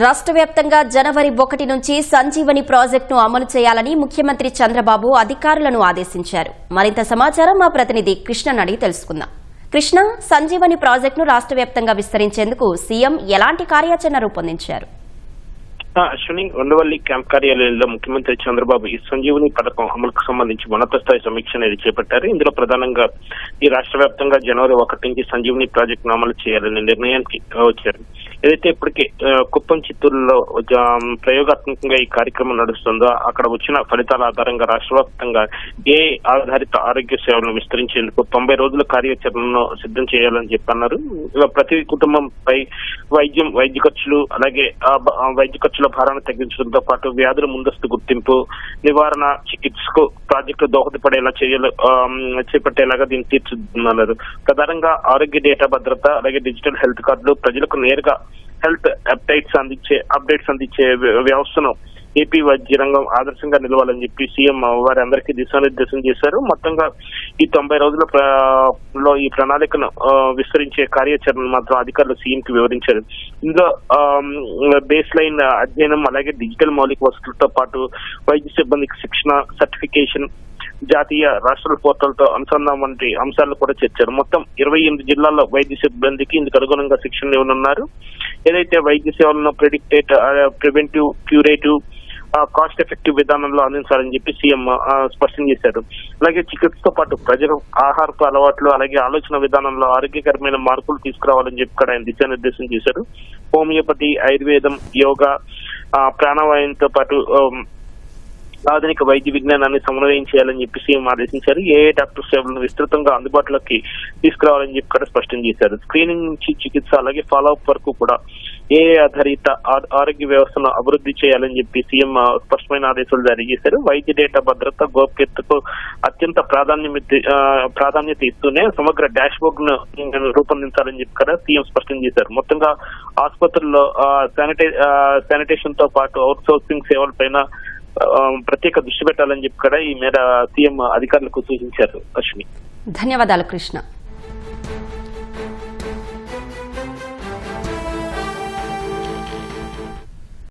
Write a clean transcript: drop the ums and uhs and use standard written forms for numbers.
రాష్ట్ర వ్యాప్తంగా జనవరి 1 నుంచి సంజీవని ప్రాజెక్టును అమలు చేయాలని ముఖ్యమంత్రి చంద్రబాబు అధికారులను ఆదేశించారు. మరింత సమాచారం మా ప్రతినిధి కృష్ణను అడిగి తెలుసుకుందాం. కృష్ణ, సంజీవని ప్రాజెక్టును రాష్ట్ర వ్యాప్తంగా విస్తరించేందుకు సీఎం ఎలాంటి కార్యాచరణ రూపొందించారు? అశ్విని, ఉండవల్లి క్యాంప్ కార్యాలయంలో ముఖ్యమంత్రి చంద్రబాబు ఈ సంజీవని పథకం అమలుకు సంబంధించి ఉన్నత స్థాయి సమీక్ష అనేది చేపట్టారు. ఇందులో ప్రధానంగా ఈ రాష్ట్ర వ్యాప్తంగా జనవరి 1 నుంచి సంజీవని ప్రాజెక్టును అమలు చేయాలనే నిర్ణయానికి వచ్చారు. ఏదైతే ఇప్పటికే కుప్పం, చిత్తూరులో ప్రయోగాత్మకంగా ఈ కార్యక్రమం నడుస్తుందో అక్కడ వచ్చిన ఫలితాల ఆధారంగా రాష్ట్ర వ్యాప్తంగా ఏ ఆధారిత ఆరోగ్య సేవలను విస్తరించేందుకు 90 రోజుల కార్యాచరణను సిద్ధం చేయాలని చెప్పన్నారు. ప్రతి కుటుంబంపై వైద్య ఖర్చులు, అలాగే వైద్య ఖర్చుల భారాన్ని తగ్గించడంతో పాటు వ్యాధుల ముందస్తు గుర్తింపు, నివారణ, చికిత్సకు ప్రాజెక్టు దోహదపడేలా చర్యలు చేపట్టేలాగా దీన్ని తీర్చిదిద్దన్నారు. ప్రధానంగా ఆరోగ్య డేటా భద్రత, అలాగే డిజిటల్ హెల్త్ కార్డులు, ప్రజలకు నేరుగా హెల్త్ అప్డేట్స్ అందించే వ్యవస్థను ఏపీ వైద్య రంగం ఆదర్శంగా నిలవాలని చెప్పి సీఎం వారి అందరికీ దిశానిర్దేశం చేశారు. మొత్తంగా ఈ 90 రోజుల ఈ ప్రణాళికను విస్తరించే కార్యాచరణ మాత్రం అధికారులు సీఎం కి వివరించారు. ఇందులో బేస్ లైన్ అధ్యయనం, అలాగే డిజిటల్ మౌలిక వసతులతో పాటు వైద్య సిబ్బందికి శిక్షణ, సర్టిఫికేషన్, జాతీయ రాష్ట్రాల పోర్టల్తో అనుసంధానం వంటి అంశాలను కూడా చర్చారు. మొత్తం 28 జిల్లాల్లో వైద్య సిబ్బందికి ఇందుకు అనుగుణంగా శిక్షణ ఇవ్వనున్నారు. ఏదైతే వైద్య సేవలను ప్రివెంటివ్, క్యూరేటివ్, కాస్ట్ ఎఫెక్టివ్ విధానంలో అందించాలని చెప్పి సీఎం స్పష్టం చేశారు. అలాగే చికిత్సతో పాటు ప్రజల ఆహారపు అలవాట్లు, అలాగే ఆలోచన విధానంలో ఆరోగ్యకరమైన మార్పులు తీసుకురావాలని చెప్పి కూడా ఆయన దిశానిర్దేశం చేశారు. హోమియోపతి, ఆయుర్వేదం, యోగా, ప్రాణవాయువుతో పాటు ఆధునిక వైద్య విజ్ఞానాన్ని సమన్వయం చేయాలని చెప్పి సీఎం ఆదేశించారు. డాక్టర్ సేవలను విస్తృతంగా అందుబాటులోకి తీసుకురావాలని చెప్పి కూడా స్పష్టం చేశారు. స్క్రీనింగ్ నుంచి చికిత్స, అలాగే ఫాలోఅప్ వరకు కూడా ఆధారిత ఆరోగ్య వ్యవస్థను అభివృద్ధి చేయాలని చెప్పి సీఎం స్పష్టమైన ఆదేశాలు జారీ చేశారు. వైద్య డేటా భద్రత, గోప్యతకు అత్యంత ప్రాధాన్యత ఇస్తూనే సమగ్ర డాష్ బోర్డ్ ను రూపొందించాలని చెప్పి కూడా సీఎం స్పష్టం చేశారు. మొత్తంగా ఆసుపత్రుల్లో శానిటేషన్ తో పాటు అవుట్ సోర్సింగ్ సేవలపైన ప్రత్యేక దృష్టి పెట్టాలని చెప్పి కూడా ఈ మేర సీఎం అధికారులకు సూచించారు. అశ్విని, ధన్యవాదాలు కృష్ణ.